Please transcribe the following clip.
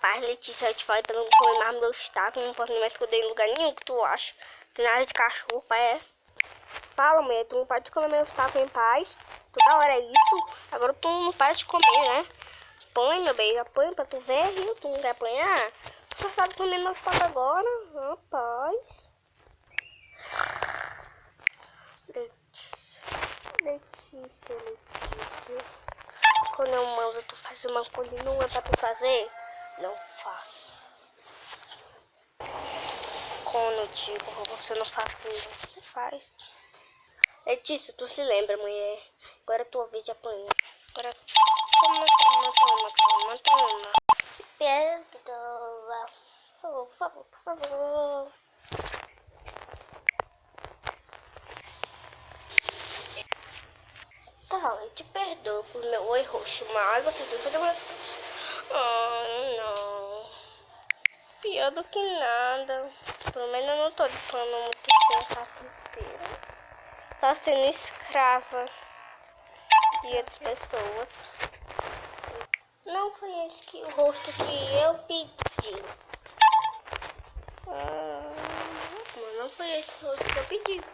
Rapaz, Letícia, eu te falei pra não comer mais meus tacos, não posso nem mais esconder em lugar nenhum, que tu acha? Tem nada de cachorro, pai, é? Fala, mulher, tu não pode comer meus tacos em paz. Toda hora é isso. Agora tu não para de comer, né? Põe, meu bem, apanha pra tu ver, viu? Tu não quer apanhar? Tu só sabe comer meus tacos agora, rapaz. Letícia. Quando eu mando tu fazer uma coisa e não é pra tu fazer, não faço. Quando eu digo pra você não fazer, você faz. Letícia, tu se lembra, mulher? Agora é tua vez de apanhar. Agora toma. Perdoa. Por favor. Tá, eu te perdoo por meu oi roxo, mas você tem que fazer uma... não. Pior do que nada. Pelo menos eu não tô limpando muito assim essa carteira. Tá sendo escrava de outras pessoas. Não foi esse que, o rosto que eu pedi. Mas não foi esse rosto que eu pedi.